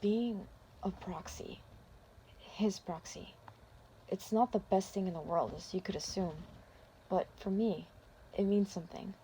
being a proxy, his proxy, it's not the best thing in the world, as you could assume. But for me, it means something.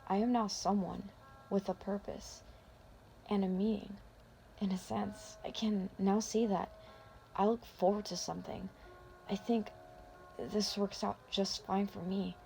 I am now someone with a purpose and a meaning. In a sense, I can now see that. I look forward to something. I think this works out just fine for me,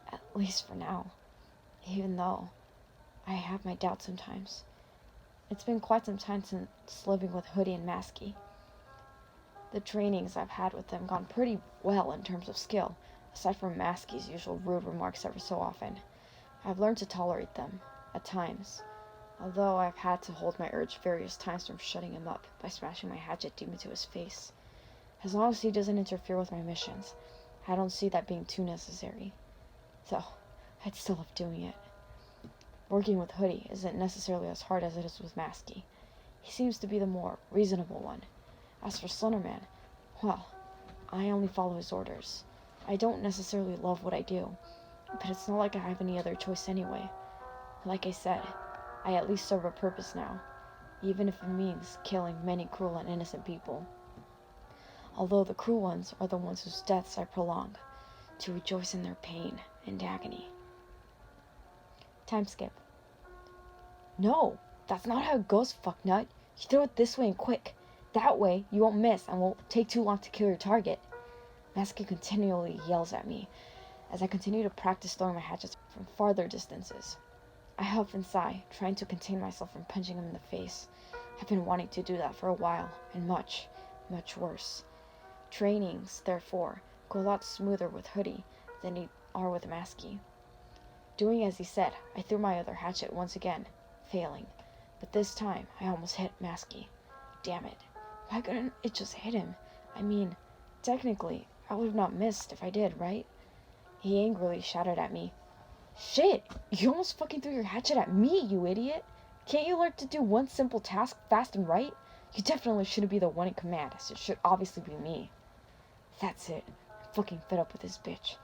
at least for now, even though I have my doubts sometimes. It's been quite some time since living with Hoodie and Masky. The trainings I've had with them gone pretty well in terms of skill, aside from Masky's usual rude remarks every so often. I've learned to tolerate them, at times, although I've had to hold my urge various times from shutting him up by smashing my hatchet deep into his face. As long as he doesn't interfere with my missions, I don't see that being too necessary. Though, I'd still love doing it. Working with Hoodie isn't necessarily as hard as it is with Masky. He seems to be the more reasonable one. As for Slenderman, well, I only follow his orders. I don't necessarily love what I do, but it's not like I have any other choice anyway. Like I said, I at least serve a purpose now, even if it means killing many cruel and innocent people. Although the cruel ones are the ones whose deaths I prolong, to rejoice in their pain and agony. Time skip. No, that's not how it goes, fucknut. You throw it this way and quick. That way, you won't miss and won't take too long to kill your target. Masky continually yells at me as I continue to practice throwing my hatchets from farther distances. I huff and sigh, trying to contain myself from punching him in the face. I've been wanting to do that for a while, and much, much worse. Trainings, therefore, go a lot smoother with Hoodie than they are with Masky. Doing as he said, I threw my other hatchet once again, failing, but this time I almost hit Masky. Damn it. Why couldn't it just hit him? I mean, technically, I would have not missed if I did, right? He angrily shouted at me, "Shit! You almost fucking threw your hatchet at me, you idiot! Can't you learn to do one simple task fast and right? You definitely shouldn't be the one in command, as it should obviously be me." That's it. I'm fucking fed up with this bitch.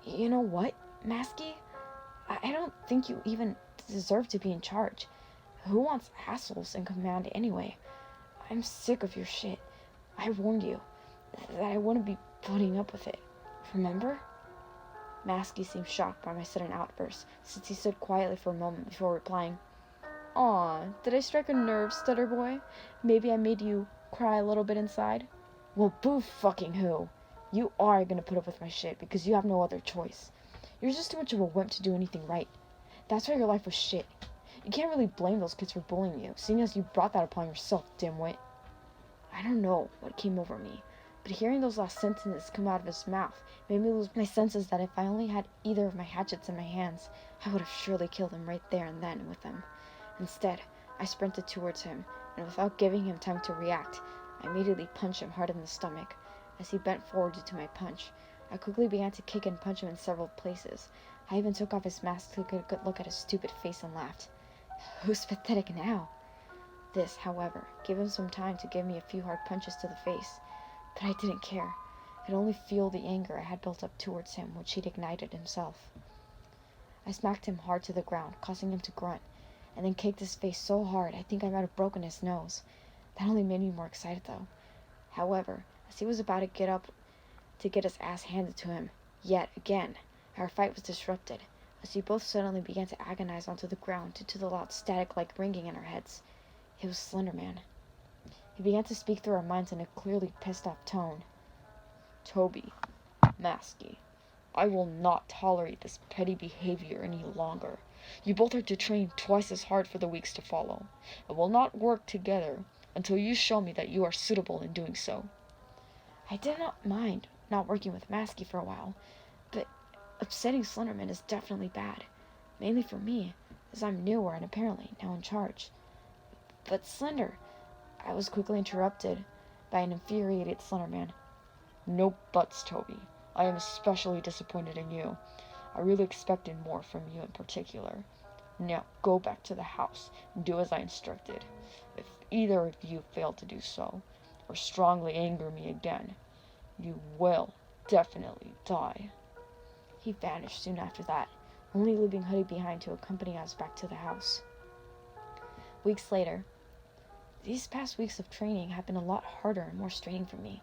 You know what, Masky? I don't think you even deserve to be in charge. Who wants assholes in command anyway? I'm sick of your shit. I warned you that I wouldn't be putting up with it. Remember? Masky seemed shocked by my sudden outburst, since he stood quietly for a moment before replying. Aw, did I strike a nerve, Stutter Boy? Maybe I made you cry a little bit inside? Well, boo fucking who? You are gonna put up with my shit because you have no other choice. You're just too much of a wimp to do anything right. That's why your life was shit. You can't really blame those kids for bullying you, seeing as you brought that upon yourself, dimwit. I don't know what came over me, but hearing those last sentences come out of his mouth made me lose my senses that if I only had either of my hatchets in my hands, I would have surely killed him right there and then with them. Instead, I sprinted towards him, and without giving him time to react, I immediately punched him hard in the stomach. As he bent forward due to my punch, I quickly began to kick and punch him in several places. I even took off his mask to get a good look at his stupid face and laughed. Who's pathetic now? This, however, gave him some time to give me a few hard punches to the face, but I didn't care. I could only feel the anger I had built up towards him, which he'd ignited himself. I smacked him hard to the ground, causing him to grunt, and then kicked his face so hard I think I might have broken his nose. That only made me more excited, though. However, as he was about to get up to get his ass handed to him, yet again, our fight was disrupted, as we both suddenly began to agonize onto the ground due to the loud static-like ringing in our heads. It was Slenderman. He began to speak through our minds in a clearly pissed-off tone. Toby, Masky, I will not tolerate this petty behavior any longer. You both are to train twice as hard for the weeks to follow, and will not work together until you show me that you are suitable in doing so. I did not mind not working with Masky for a while, but upsetting Slenderman is definitely bad, mainly for me, as I'm newer and apparently now in charge. But Slender, I was quickly interrupted by an infuriated Slenderman. No buts, Toby. I am especially disappointed in you. I really expected more from you in particular. Now go back to the house and do as I instructed. If either of you fail to do so, or strongly anger me again, you will definitely die. He vanished soon after that, only leaving Hoodie behind to accompany us back to the house. Weeks later, These past weeks of training have been a lot harder and more straining for me,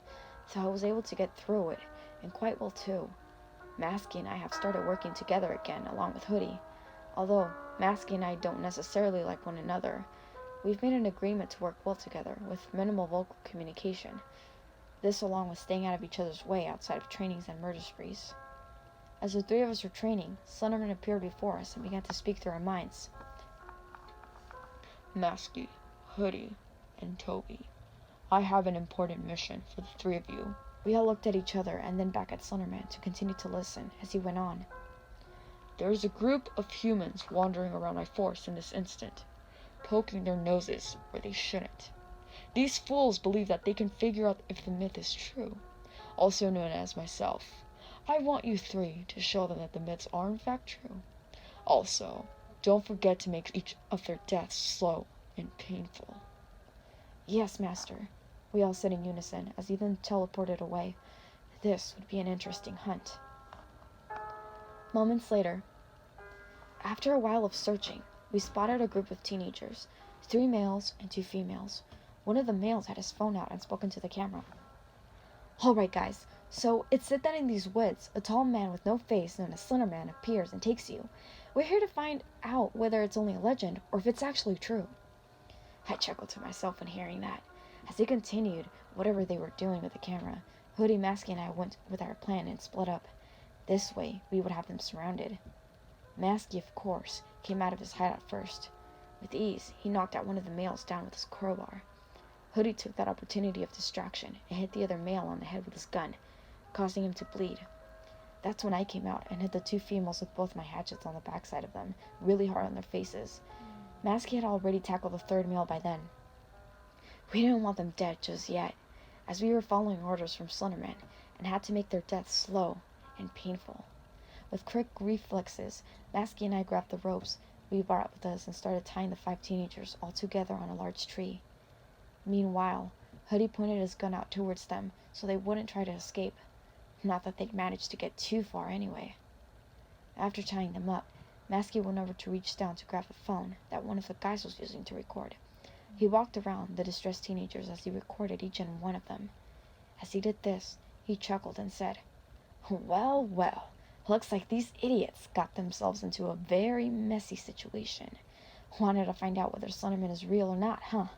so I was able to get through it, and quite well too. Masky and I have started working together again, along with Hoodie. Although Masky and I don't necessarily like one another, we've made an agreement to work well together, with minimal vocal communication. This along with staying out of each other's way outside of trainings and murder sprees. As the three of us were training, Slenderman appeared before us and began to speak through our minds. Masky, Hoodie, and Toby, I have an important mission for the three of you. We all looked at each other and then back at Slenderman to continue to listen as he went on. There is a group of humans wandering around my force in this instant, poking their noses where they shouldn't. These fools believe that they can figure out if the myth is true, also known as myself. I want you three to show them that the myths are in fact true. Also, don't forget to make each of their deaths slow and painful. Yes, Master, we all said in unison as he then teleported away. This would be an interesting hunt. Moments later, after a while of searching, we spotted a group of teenagers, 3 males and 2 females. One of the males had his phone out and spoken to the camera. Alright guys, so it's said that in these woods, a tall man with no face known as Slenderman appears and takes you. We're here to find out whether it's only a legend or if it's actually true. I chuckled to myself when hearing that. As they continued whatever they were doing with the camera, Hoodie, Masky, and I went with our plan and split up. This way, we would have them surrounded. Masky, of course, came out of his hideout first. With ease, he knocked out one of the males down with his crowbar. Hoodie took that opportunity of distraction and hit the other male on the head with his gun, causing him to bleed. That's when I came out and hit the 2 females with both my hatchets on the backside of them, really hard on their faces. Masky had already tackled the 3rd male by then. We didn't want them dead just yet, as we were following orders from Slenderman and had to make their deaths slow and painful. With quick reflexes, Masky and I grabbed the ropes we brought with us and started tying the 5 teenagers all together on a large tree. Meanwhile, Hoodie pointed his gun out towards them so they wouldn't try to escape. Not that they'd managed to get too far anyway. After tying them up, Masky went over to reach down to grab the phone that one of the guys was using to record. He walked around the distressed teenagers as he recorded each and one of them. As he did this, he chuckled and said, "Well, well, looks like these idiots got themselves into a very messy situation. Wanted to find out whether Slenderman is real or not, huh?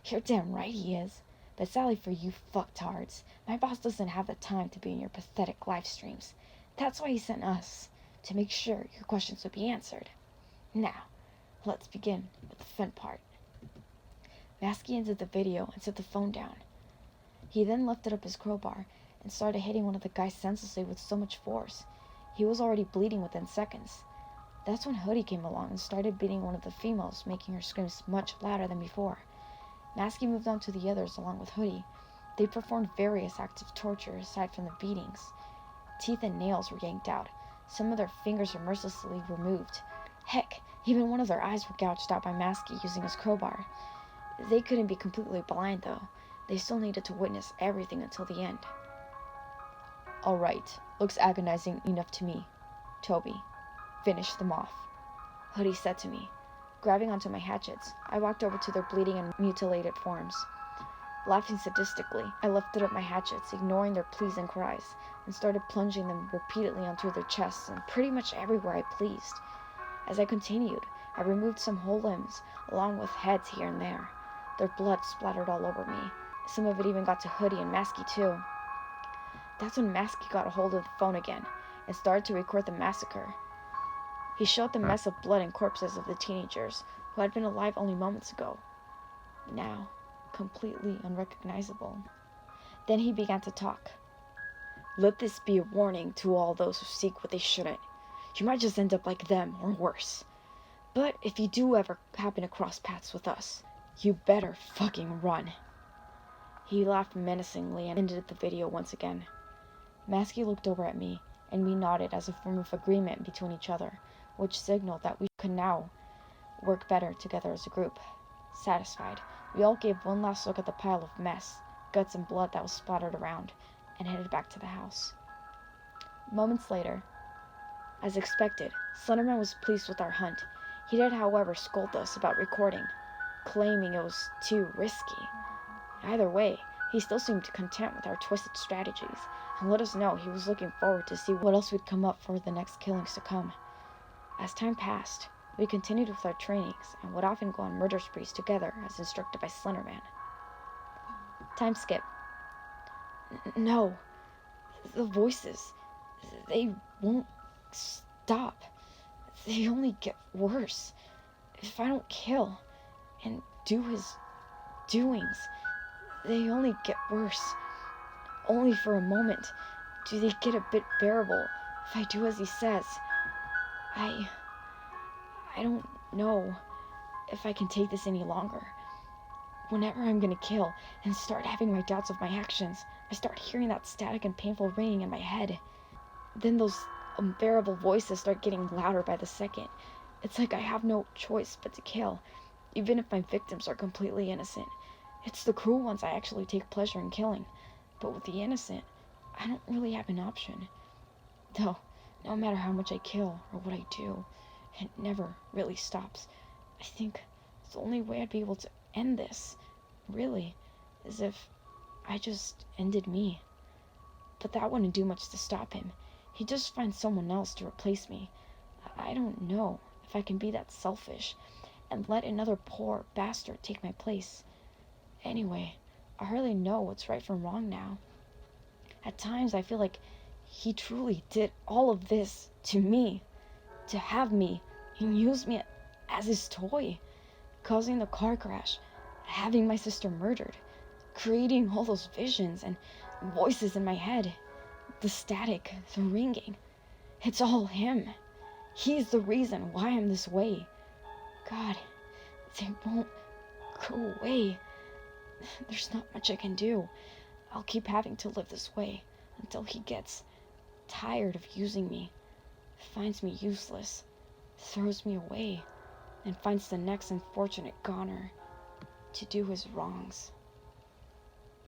You're damn right he is. But sadly for you fucktards, my boss doesn't have the time to be in your pathetic live streams. That's why he sent us, to make sure your questions would be answered. Now, let's begin with the fun part." Masky ended the video and set the phone down. He then lifted up his crowbar and started hitting one of the guys senselessly with so much force. He was already bleeding within seconds. That's when Hoodie came along and started beating one of the females, making her screams much louder than before. Masky moved on to the others along with Hoodie. They performed various acts of torture aside from the beatings. Teeth and nails were yanked out. Some of their fingers were mercilessly removed. Heck, even one of their eyes were gouged out by Masky using his crowbar. They couldn't be completely blind, though. They still needed to witness everything until the end. "Alright, looks agonizing enough to me. Toby, finish them off," Hoodie said to me. Grabbing onto my hatchets, I walked over to their bleeding and mutilated forms. Laughing sadistically, I lifted up my hatchets, ignoring their pleas and cries, and started plunging them repeatedly onto their chests and pretty much everywhere I pleased. As I continued, I removed some whole limbs, along with heads here and there. Their blood splattered all over me. Some of it even got to Hoodie and Masky too. That's when Masky got a hold of the phone again and started to record the massacre. He showed the mess of blood and corpses of the teenagers who had been alive only moments ago, now completely unrecognizable. Then he began to talk. "Let this be a warning to all those who seek what they shouldn't. You might just end up like them or worse. But if you do ever happen to cross paths with us, you better fucking run." He laughed menacingly and ended the video once again. Masky looked over at me, and we nodded as a form of agreement between each other, which signaled that we could now work better together as a group. Satisfied, we all gave one last look at the pile of mess, guts and blood that was splattered around, and headed back to the house. Moments later, as expected, Slenderman was pleased with our hunt. He did, however, scold us about recording. claiming it was too risky. Either way, he still seemed content with our twisted strategies, and let us know he was looking forward to see what else would come up for the next killings to come. As time passed, we continued with our trainings and would often go on murder sprees together as instructed by Slenderman. Time skip. No. The voices. They won't stop. They only get worse. If I don't kill and do his doings, they only get worse. Only for a moment do they get a bit bearable if I do as he says. I don't know if I can take this any longer. Whenever I'm gonna kill and start having my doubts of my actions, I start hearing that static and painful ringing in my head. Then those unbearable voices start getting louder by the second. It's like I have no choice but to kill, even if my victims are completely innocent. It's the cruel ones I actually take pleasure in killing, but with the innocent, I don't really have an option. Though, no matter how much I kill or what I do, it never really stops. I think the only way I'd be able to end this, really, is if I just ended me. But that wouldn't do much to stop him. He'd just find someone else to replace me. I don't know if I can be that selfish and let another poor bastard take my place. Anyway, I hardly know what's right from wrong now. At times I feel like he truly did all of this to me, to have me and use me as his toy, causing the car crash, having my sister murdered, creating all those visions and voices in my head, the static, the ringing. It's all him. He's the reason why I'm this way. God, they won't go away. There's not much I can do. I'll keep having to live this way until he gets tired of using me, finds me useless, throws me away, and finds the next unfortunate goner to do his wrongs.